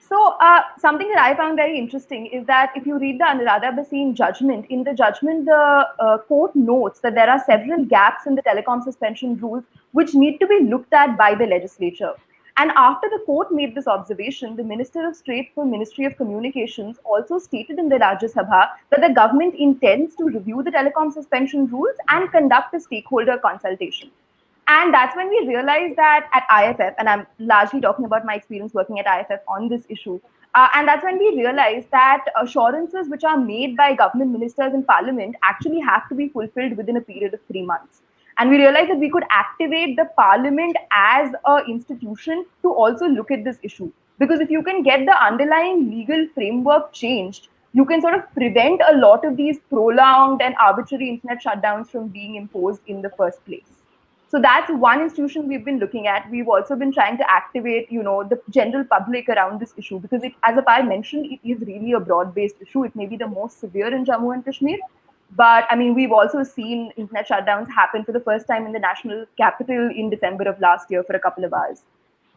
So something that I found very interesting is that if you read the Anuradha Bhasin judgment, in the judgment, the court notes that there are several gaps in the telecom suspension rules which need to be looked at by the legislature. And after the court made this observation, the Minister of State for Ministry of Communications also stated in the Rajya Sabha that the government intends to review the telecom suspension rules and conduct a stakeholder consultation. And that's when we realized that at IFF, and I'm largely talking about my experience working at IFF on this issue, and that's when we realized that assurances which are made by government ministers in parliament actually have to be fulfilled within a period of 3 months. And we realized that we could activate the parliament as an institution to also look at this issue. Because if you can get the underlying legal framework changed, you can sort of prevent a lot of these prolonged and arbitrary internet shutdowns from being imposed in the first place. So that's one institution we've been looking at. We've also been trying to activate, the general public around this issue because as Apar mentioned, it is really a broad-based issue. It may be the most severe in Jammu and Kashmir. But I mean, we've also seen internet shutdowns happen for the first time in the national capital in December of last year for a couple of hours.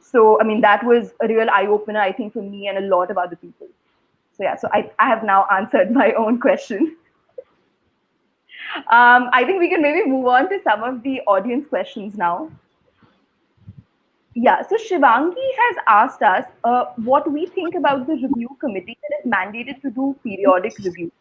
So, I mean, that was a real eye-opener, I think, for me and a lot of other people. So, yeah, so I have now answered my own question. I think we can maybe move on to some of the audience questions now. Yeah, so Shivangi has asked us what we think about the review committee that is mandated to do periodic review.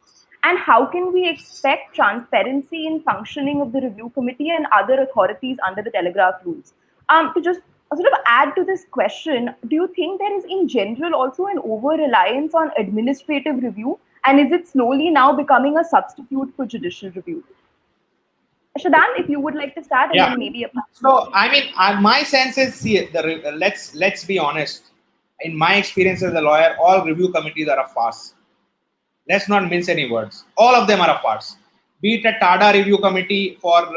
And how can we expect transparency in functioning of the review committee and other authorities under the telegraph rules? To just sort of add to this question, do you think there is in general also an over reliance on administrative review? And is it slowly now becoming a substitute for judicial review? Shadan, if you would like to start, and Yeah. then maybe a. So I mean, my sense is, see, let's be honest. In my experience as a lawyer, all review committees are a farce. Let's not mince any words. All of them are a farce. Be it a TADA review committee for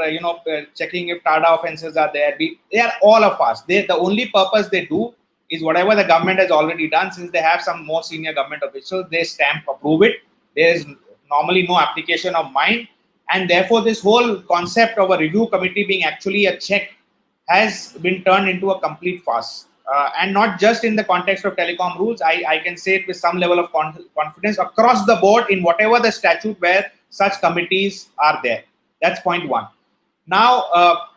checking if TADA offences are there. They are all a farce. The only purpose they do is whatever the government has already done. Since they have some more senior government officials, they stamp approve it. There is normally no application of mind, and therefore this whole concept of a review committee being actually a check has been turned into a complete farce. And not just in the context of telecom rules. I can say it with some level of confidence across the board in whatever the statute where such committees are there. That's point one. Now,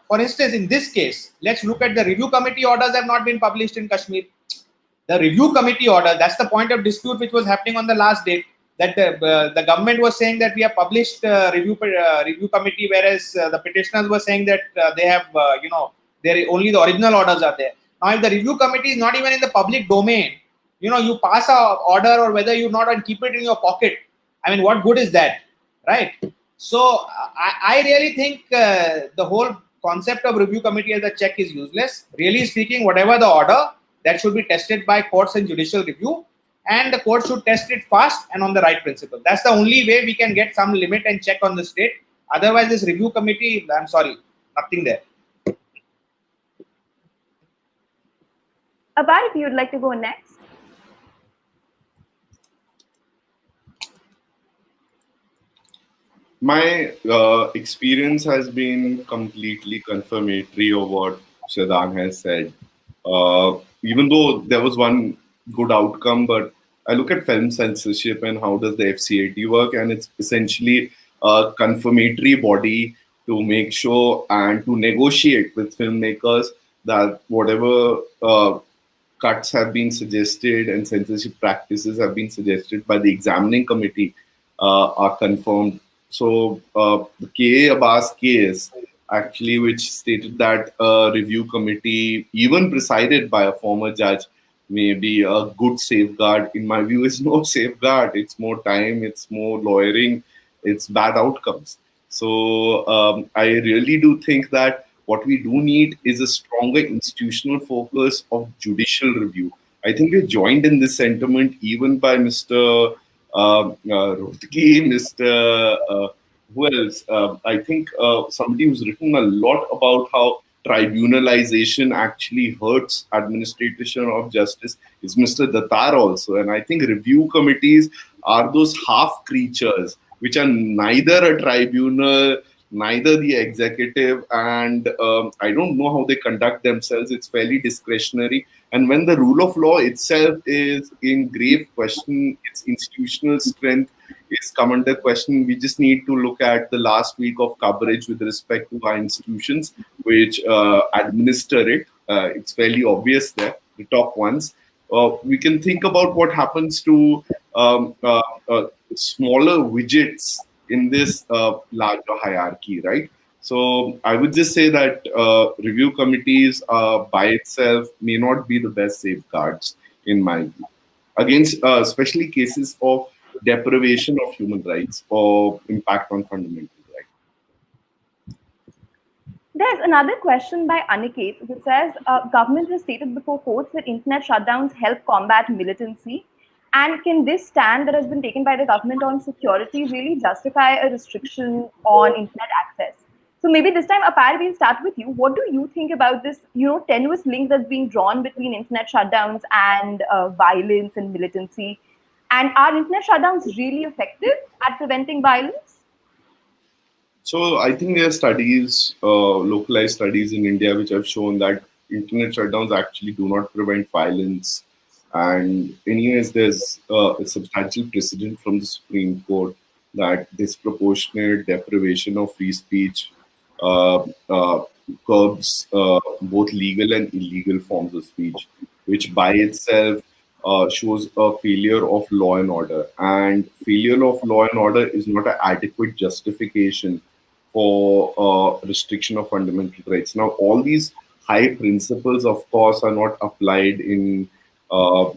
for instance, in this case, let's look at the review committee orders have not been published in Kashmir. The review committee order, that's the point of dispute which was happening on the last date, that the government was saying that we have published review committee, whereas the petitioners were saying that they have, only the original orders are there. Now, if the review committee is not even in the public domain, you pass a order or whether you not and keep it in your pocket. I mean, what good is that, right? So I really think the whole concept of review committee as a check is useless. Really speaking, whatever the order, that should be tested by courts and judicial review, and the court should test it fast and on the right principle. That's the only way we can get some limit and check on the state. Otherwise, this review committee, I'm sorry, nothing there. Apar, if you would like to go next. My experience has been completely confirmatory of what Shadan has said. Even though there was one good outcome, but I look at film censorship and how does the FCAT work, and it's essentially a confirmatory body to make sure and to negotiate with filmmakers that whatever cuts have been suggested and censorship practices have been suggested by the examining committee are confirmed. So the K.A. Abbas case, actually, which stated that a review committee, even presided by a former judge, may be a good safeguard. In my view, is no safeguard. It's more time, it's more lawyering, it's bad outcomes. So I really do think that what we do need is a stronger institutional focus of judicial review. I think we're joined in this sentiment even by Mr. Rohtgi, Mr. Who else? I think somebody who's written a lot about how tribunalization actually hurts administration of justice is Mr. Dattar also. And I think review committees are those half creatures which are neither a tribunal, neither the executive, and I don't know how they conduct themselves. It's fairly discretionary. And when the rule of law itself is in grave question, its institutional strength is come under question. We just need to look at the last week of coverage with respect to our institutions which administer it. It's fairly obvious there, the top ones. We can think about what happens to smaller widgets in this larger hierarchy, right? So I would just say that review committees by itself may not be the best safeguards in my view against especially cases of deprivation of human rights or impact on fundamental rights. There's another question by Aniket which says, government has stated before courts that internet shutdowns help combat militancy. And can this stand that has been taken by the government on security really justify a restriction on internet access? So maybe this time, Apar, we'll start with you. What do you think about this, tenuous link that's being drawn between internet shutdowns and violence and militancy? And are internet shutdowns really effective at preventing violence? So I think there are studies, localized studies in India, which have shown that internet shutdowns actually do not prevent violence. And anyways, there's a substantial precedent from the Supreme Court that disproportionate deprivation of free speech curbs both legal and illegal forms of speech, which by itself shows a failure of law and order. And failure of law and order is not an adequate justification for restriction of fundamental rights. Now, all these high principles, of course, are not applied in uh,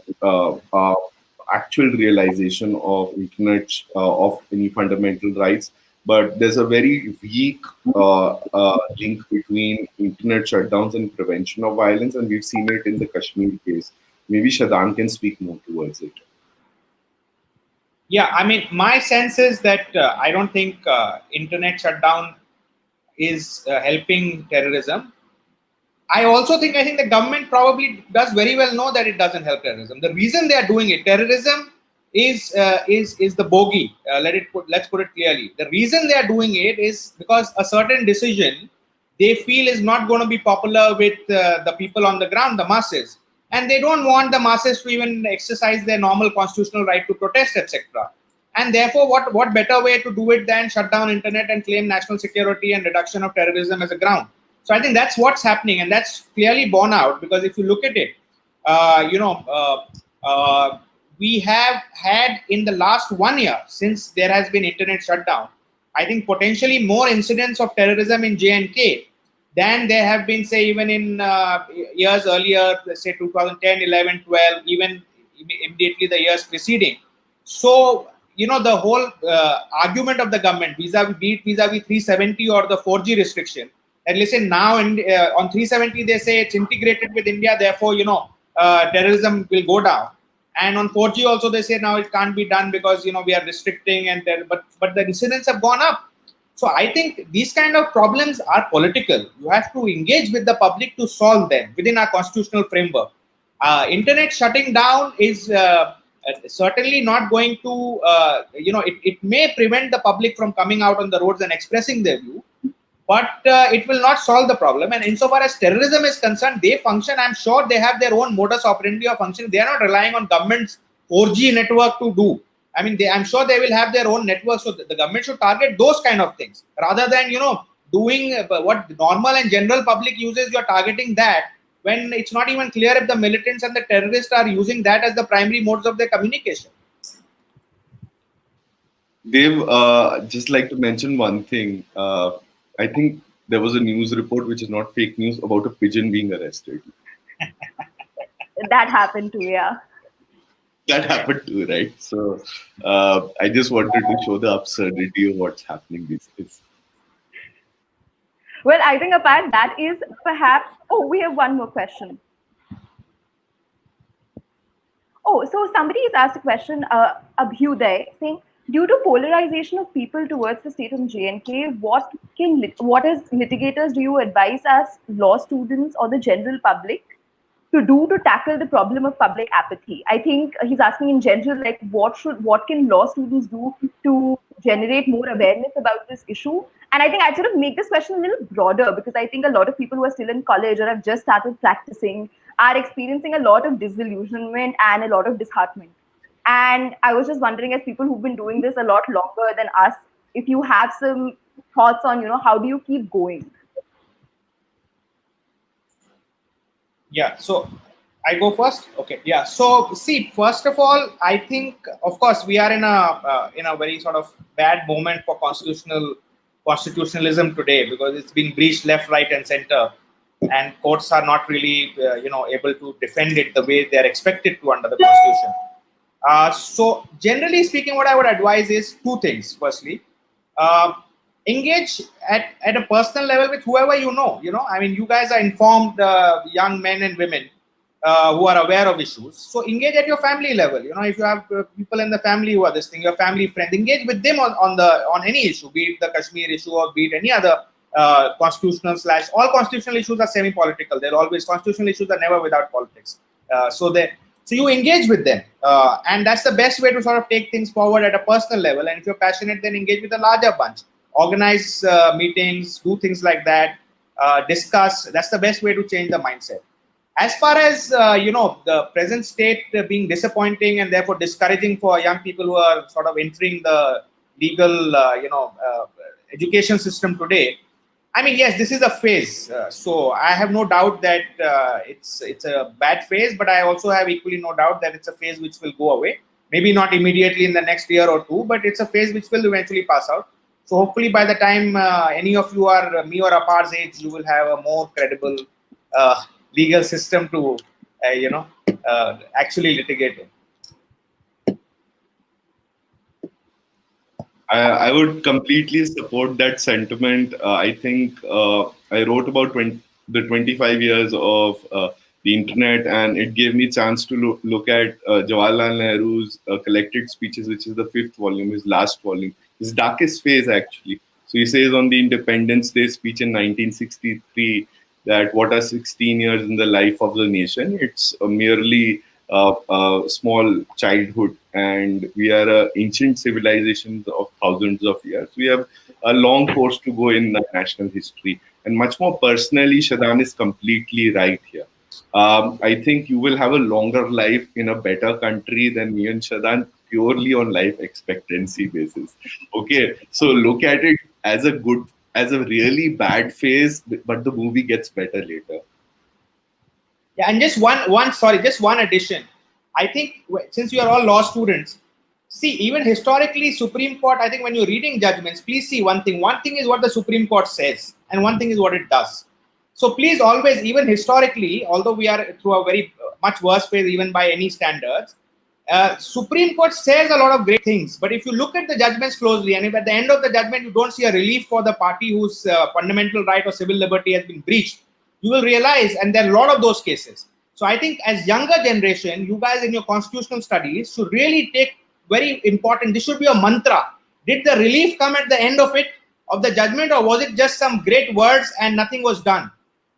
actual realization of internet of any fundamental rights. But there's a very weak link between internet shutdowns and prevention of violence, and we've seen it in the Kashmir case. Maybe Shadan can speak more towards it. Yeah, I mean, my sense is that I don't think internet shutdown is helping terrorism. I think the government probably does very well know that it doesn't help terrorism. The reason they are doing it, terrorism is the bogey. Let's put it clearly. The reason they are doing it is because a certain decision they feel is not going to be popular with the people on the ground, the masses, and they don't want the masses to even exercise their normal constitutional right to protest, etc. And therefore, what better way to do it than shut down internet and claim national security and reduction of terrorism as a ground? So I think that's what's happening, and that's clearly borne out, because if you look at it, we have had in the last 1 year since there has been internet shutdown, I think potentially more incidents of terrorism in J&K than there have been, say, even in years earlier, say 2010, 11, 12, even immediately the years preceding. So, the whole argument of the government vis-a-vis 370 or the 4G restriction, and listen, now on 370 they say it's integrated with India, therefore terrorism will go down, and on 4G also they say now it can't be done because we are restricting, and but the incidents have gone up. So I think these kind of problems are political. You have to engage with the public to solve them within our constitutional framework. Internet shutting down is certainly not going to it may prevent the public from coming out on the roads and expressing their view, but it will not solve the problem. And insofar as terrorism is concerned, they function, I'm sure they have their own modus operandi of functioning. They are not relying on government's 4G network to do. I mean, I'm sure they will have their own network, so the government should target those kind of things rather than doing what normal and general public uses. You're targeting that when it's not even clear if the militants and the terrorists are using that as the primary modes of their communication. Dave, just like to mention one thing. I think there was a news report, which is not fake news, about a pigeon being arrested. That happened too, yeah. That happened too, right? So I just wanted to show the absurdity of what's happening these days. Well, I think Apar, that is perhaps. Oh, we have one more question. Oh, so somebody has asked a question, Abhyuday, saying, due to polarization of people towards the state of J&K, what as litigators do you advise as law students or the general public to do to tackle the problem of public apathy? I think he's asking in general, like what can law students do to generate more awareness about this issue? And I think I'd sort of make this question a little broader, because I think a lot of people who are still in college or have just started practicing are experiencing a lot of disillusionment and a lot of disheartenment. And I was just wondering, as people who've been doing this a lot longer than us, if you have some thoughts on, how do you keep going? Yeah, so I go first. Okay, yeah. So see, first of all, I think, of course, we are in a very sort of bad moment for constitutionalism today, because it's been breached left, right, and center, and courts are not really able to defend it the way they are expected to under the constitution. So generally speaking, what I would advise is two things. Firstly, engage at a personal level with whoever you know. I mean, you guys are informed young men and women who are aware of issues. So engage at your family level. If you have people in the family who are this thing, your family friends, engage with them on any issue, be it the Kashmir issue or be it any other constitutional / all constitutional issues are semi-political. They're always constitutional issues are never without politics. So you engage with them, and that's the best way to sort of take things forward at a personal level. And if you're passionate, then engage with a larger bunch. Organize meetings, do things like that, discuss. That's the best way to change the mindset. As far as the present state being disappointing and therefore discouraging for young people who are sort of entering the legal education system today, I mean, yes, this is a phase. So I have no doubt that it's a bad phase, but I also have equally no doubt that it's a phase which will go away. Maybe not immediately in the next year or two, but it's a phase which will eventually pass out. So hopefully by the time any of you are me or Apar's age, you will have a more credible legal system to actually litigate in. I would completely support that sentiment. I think I wrote about the 25 years of the internet, and it gave me a chance to look at Jawaharlal Nehru's collected speeches, which is the fifth volume, his last volume, his darkest phase, actually. So he says on the Independence Day speech in 1963 that what are 16 years in the life of the nation? It's merely a small childhood, and we are ancient civilizations of thousands of years. We have a long course to go in national history, and much more personally, Shadan is completely right here. I think you will have a longer life in a better country than me and Shadan, purely on life expectancy basis. Okay, so look at it as as a really bad phase, but the movie gets better later. Yeah, and just one addition. I think since you are all law students, see, even historically, Supreme Court, I think when you're reading judgments, please see one thing. One thing is what the Supreme Court says, and one thing is what it does. So please always, even historically, although we are through a very much worse phase even by any standards, Supreme Court says a lot of great things. But if you look at the judgments closely, and if at the end of the judgment you don't see a relief for the party whose fundamental right or civil liberty has been breached, you will realize, and there are a lot of those cases. So I think as younger generation, you guys in your constitutional studies should really take very important, this should be a mantra. Did the relief come at the end of the judgment, or was it just some great words and nothing was done?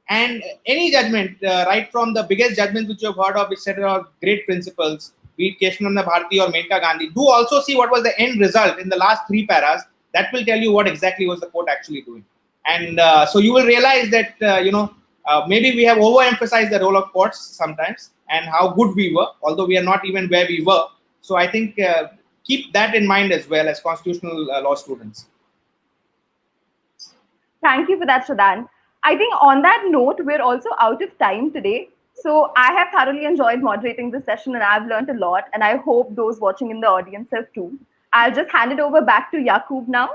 And any judgment, right from the biggest judgment which you have heard of, which set out great principles, be it Keshananda Bharati or Menka Gandhi, do also see what was the end result in the last three paras. That will tell you what exactly was the court actually doing. And so you will realize that, maybe we have overemphasized the role of courts sometimes and how good we were, although we are not even where we were. So I think keep that in mind as well as constitutional law students. Thank you for that, Shadan. I think on that note, we're also out of time today. So I have thoroughly enjoyed moderating this session and I've learned a lot. And I hope those watching in the audience have too. I'll just hand it over back to Yaqub now.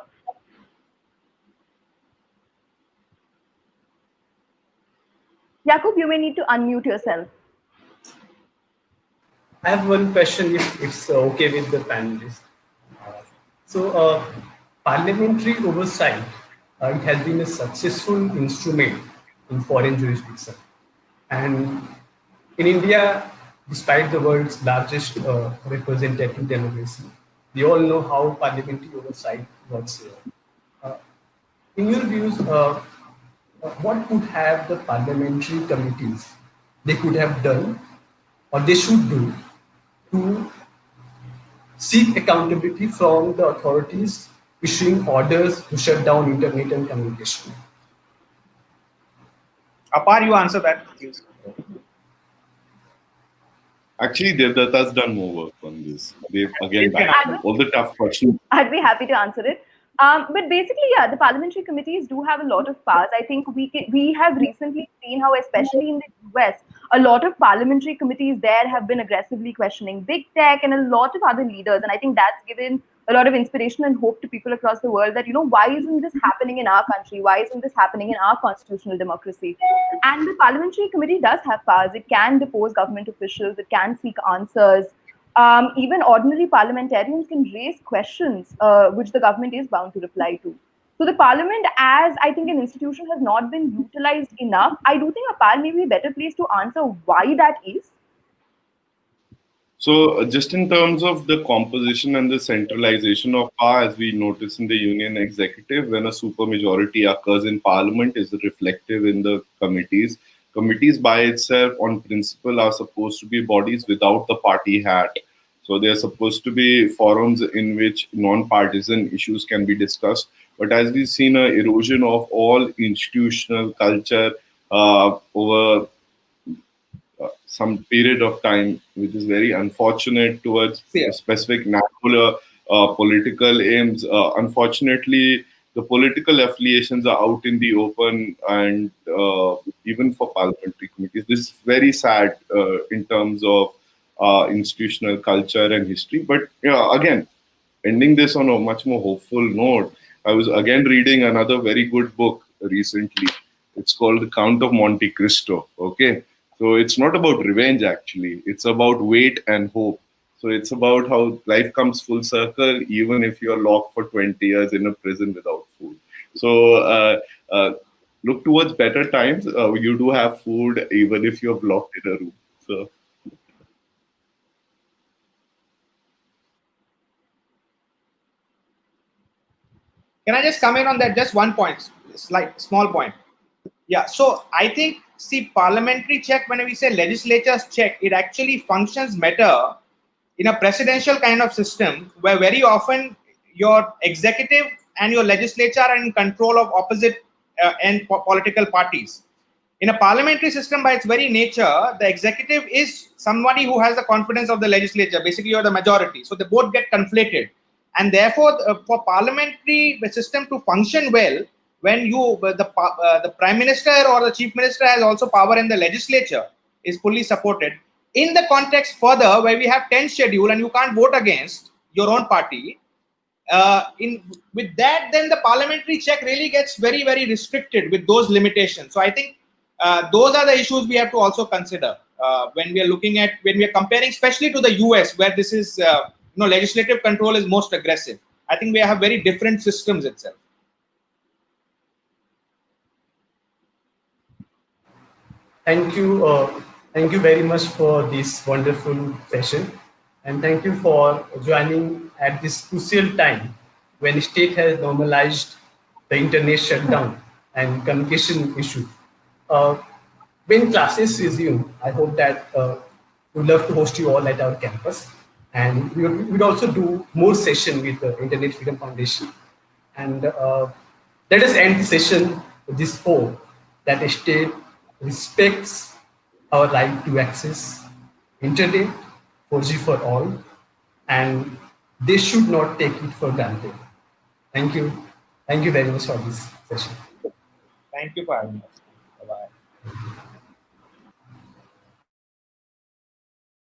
Yaqub, you may need to unmute yourself. I have one question, if it's okay with the panelists. Parliamentary oversight, it has been a successful instrument in foreign jurisdiction. And in India, despite the world's largest representative democracy, we all know how parliamentary oversight works here. In your views, what could have the parliamentary committees they could have done or they should do to seek accountability from the authorities issuing orders to shut down internet and communication? Apar, you answer that, please. Actually, Devdutta's done more work on this. They've again all the tough questions. I'd be happy to answer it. But basically, yeah, the parliamentary committees do have a lot of powers. I think we have recently seen how, especially in the US, a lot of parliamentary committees there have been aggressively questioning big tech and a lot of other leaders. And I think that's given a lot of inspiration and hope to people across the world that, why isn't this happening in our country? Why isn't this happening in our constitutional democracy? And the parliamentary committee does have powers. It can depose government officials. It can seek answers. Even ordinary parliamentarians can raise questions which the government is bound to reply to. So the parliament, as I think an institution, has not been utilized enough. I do think Apar may be a better place to answer why that is. So just in terms of the composition and the centralization of power, as we notice in the union executive, when a supermajority occurs in parliament, is reflective in the committees. Committees by itself, on principle, are supposed to be bodies without the party hat. So they are supposed to be forums in which non-partisan issues can be discussed. But as we've seen an erosion of all institutional culture over some period of time, which is very unfortunate towards specific national political aims. Unfortunately, the political affiliations are out in the open, and even for parliamentary committees. This is very sad in terms of institutional culture and history. But again, ending this on a much more hopeful note, I was again reading another very good book recently. It's called the Count of Monte Cristo. Okay, so it's not about revenge actually. It's about wait and hope. So it's about how life comes full circle, even if you're locked for 20 years in a prison without food. So look towards better times. You do have food, even if you're locked in a room. So. Can I just come in on that? Just one point, slight small point. Yeah. So I think, see, parliamentary check, when we say legislature's check, it actually functions better in a presidential kind of system where very often your executive and your legislature are in control of opposite and political parties. In a parliamentary system, by its very nature, the executive is somebody who has the confidence of the legislature. Basically, you're the majority. So they both get conflated. And therefore, for parliamentary system to function well, when the prime minister or the chief minister has also power in the legislature, is fully supported. In the context further, where we have 10 schedule and you can't vote against your own party, with that, then the parliamentary check really gets very, very restricted with those limitations. So I think those are the issues we have to also consider when we are comparing, especially to the US, where this is legislative control is most aggressive. I think we have very different systems itself. Thank you very much for this wonderful session, and thank you for joining at this crucial time when state has normalized the internet shutdown and communication issues. Uh, when classes resume, I hope that we'd love to host you all at our campus, and we'd also do more session with the Internet Freedom Foundation. And let us end the session with this hope that the state respects our right to access internet, 4G for all, and they should not take it for granted. Thank you. Thank you very much for this session. Thank you for having us.